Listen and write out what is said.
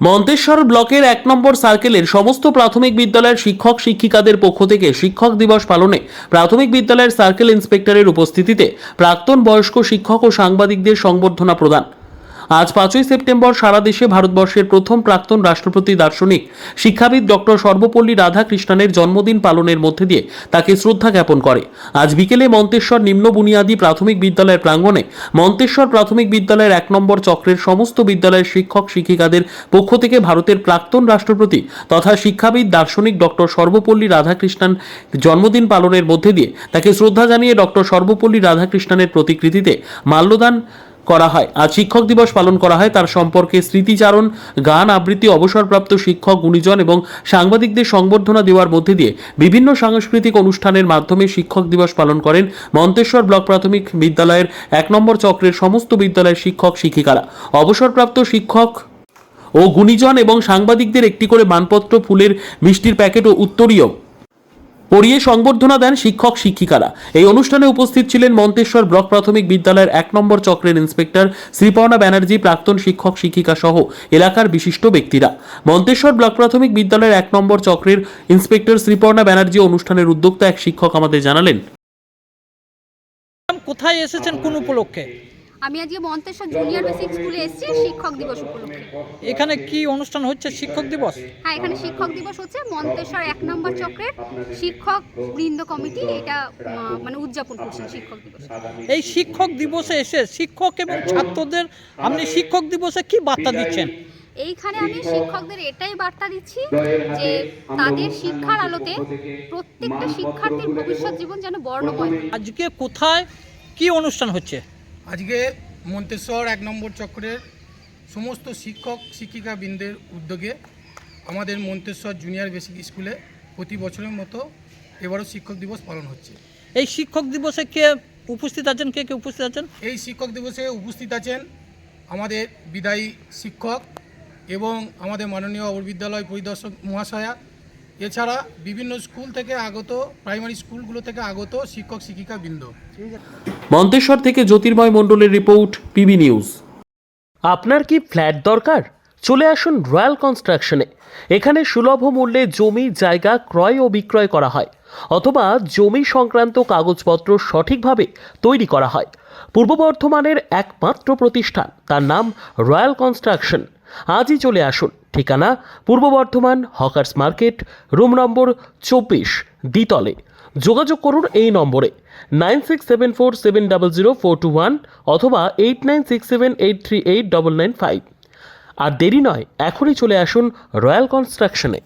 মন্তেশ্বর ব্লকের 1 নম্বর সার্কেলের সমস্ত প্রাথমিক বিদ্যালয়ের শিক্ষক শিক্ষিকাদের পক্ষ থেকে শিক্ষক দিবস পালনে প্রাথমিক বিদ্যালয়ের সার্কেল ইন্সপেক্টরের উপস্থিতিতে প্রাক্তন বয়স্ক শিক্ষক ও সাংবাদিকদের সংবর্ধনা প্রদান। আজ 5ই সেপ্টেম্বর সারা দেশে ভারতবর্ষের প্রথম প্রাক্তন রাষ্ট্রপতি দার্শনিক শিক্ষাবিদ ডক্টর সর্বপল্লী রাধাকৃষ্ণনের জন্মদিন পালনের মধ্যে দিয়ে তাকে শ্রদ্ধা জ্ঞাপন করে। আজ বিকেলে মন্তেশ্বর নিম্ন বুনিয়াদী প্রাথমিক বিদ্যালয়ের প্রাঙ্গণে মন্তেশ্বর প্রাথমিক বিদ্যালয়ের 1 নম্বর চক্রের সমস্ত বিদ্যালয়ের শিক্ষক শিক্ষিকাদের পক্ষ থেকে ভারতের প্রাক্তন রাষ্ট্রপতি তথা শিক্ষাবিদ দার্শনিক ডক্টর সর্বপল্লী রাধাকৃষ্ণন জন্মদিন পালনের মধ্যে দিয়ে তাকে শ্রদ্ধা জানিয়ে ডক্টর সর্বপল্লী রাধাকৃষ্ণনের প্রতিকৃতিতে মাল্যদান করা হয়। আজ শিক্ষক দিবস পালন করা হয় তার সম্পর্কে স্মৃতিচারণ, গান আবৃত্তি, অবসরপ্রাপ্ত শিক্ষক, গুণীজন এবং সাংবাদিকদের সংবর্ধনা দেওয়ার মধ্যে দিয়ে বিভিন্ন সাংস্কৃতিক অনুষ্ঠানের মাধ্যমে শিক্ষক দিবস পালন করেন মন্তেশ্বর ব্লক প্রাথমিক বিদ্যালয়ের 1 নম্বর চক্রের সমস্ত বিদ্যালয়ের শিক্ষক শিক্ষিকারা। অবসরপ্রাপ্ত শিক্ষক ও গুণীজন এবং সাংবাদিকদের একটি করে মানপত্র, ফুলের মিষ্টির প্যাকেট ও উত্তরীয় পরিয়ে সংবর্ধনা দেন শিক্ষক শিক্ষিকারা। এই অনুষ্ঠানে উপস্থিত ছিলেন মন্তেশ্বর ব্লক প্রাথমিক বিদ্যালয়ের 1 নম্বর চক্রের ইন্সপেক্টর শ্রীপর্ণা ব্যানার্জি, প্রাক্তন শিক্ষক শিক্ষিকা সহ এলাকার বিশিষ্ট ব্যক্তিরা। মন্তেশ্বর ব্লক প্রাথমিক বিদ্যালয়ের 1 নম্বর চক্রের ইন্সপেক্টর শ্রীপর্ণা ব্যানার্জি অনুষ্ঠানের উদ্যোক্তা এক শিক্ষক আমাদের জানালেন, কোথায় এসেছেন কোন উপলক্ষে? আমি আজকে মন্তেশ্বর জুনিয়র বেসিক স্কুলে এসেছি শিক্ষক দিবস উপলক্ষে। এখানে কি অনুষ্ঠান হচ্ছে? শিক্ষক দিবস? হ্যাঁ, এখানে শিক্ষক দিবস হচ্ছে। মন্তেশ্বর 1 নম্বর চক্রের শিক্ষক বৃন্দ কমিটি এটা মানে উদযাপন করছে শিক্ষক দিবস। এই শিক্ষক দিবসে এসে শিক্ষক এবং ছাত্রদের আপনি শিক্ষক দিবসে কি বার্তা দিচ্ছেন? এইখানে আমি শিক্ষকদের এটাই বার্তা দিচ্ছি যে তাদের শিক্ষার আলোতে প্রত্যেকটা শিক্ষার্থীর ভবিষ্যৎ জীবন যেন বর্ণময়। আজকে কোথায় কি অনুষ্ঠান হচ্ছে? আজকে মন্তেশ্বর 1 নম্বর চক্রের সমস্ত শিক্ষক শিক্ষিকা বৃন্দের উদ্যোগে আমাদের মন্তেশ্বর জুনিয়র বেসিক স্কুলে প্রতি বছরের মতো এবারও শিক্ষক দিবস পালন হচ্ছে। এই শিক্ষক দিবসে কে উপস্থিত আছেন? কে কে উপস্থিত আছেন? এই শিক্ষক দিবসে উপস্থিত আছেন আমাদের বিদায়ী শিক্ষক এবং আমাদের মাননীয় অপর বিদ্যালয় পরিদর্শক মহাশয়া, এছাড়া বিভিন্ন স্কুল থেকে আগত, প্রাইমারি স্কুলগুলো থেকে আগত শিক্ষক শিক্ষিকা বৃন্দ। মন্তেশ্বর থেকে জ্যোতির্ময় মণ্ডলের রিপোর্ট, পিবি নিউজ। আপনার কি ফ্ল্যাট দরকার? চলে আসুন রয়্যাল কনস্ট্রাকশনে। এখানে সুলভ মূল্যে জমি জায়গা ক্রয় ও বিক্রয় করা হয় অথবা জমি সংক্রান্ত কাগজপত্র সঠিকভাবে তৈরি করা হয়। পূর্ব বর্ধমানের একমাত্র প্রতিষ্ঠান, তার নাম রয়্যাল কনস্ট্রাকশন। আজই চলে আসুন। ঠিকানা পূর্ব Bardhaman hawkers market, room number 24, দ্বিতলে। যোগাযোগ করুন এই নম্বরে 9674700421 অথবা 8967838995। আর দেরি নয়, এখনই চলে আসুন রয়্যাল কনস্ট্রাকশনে।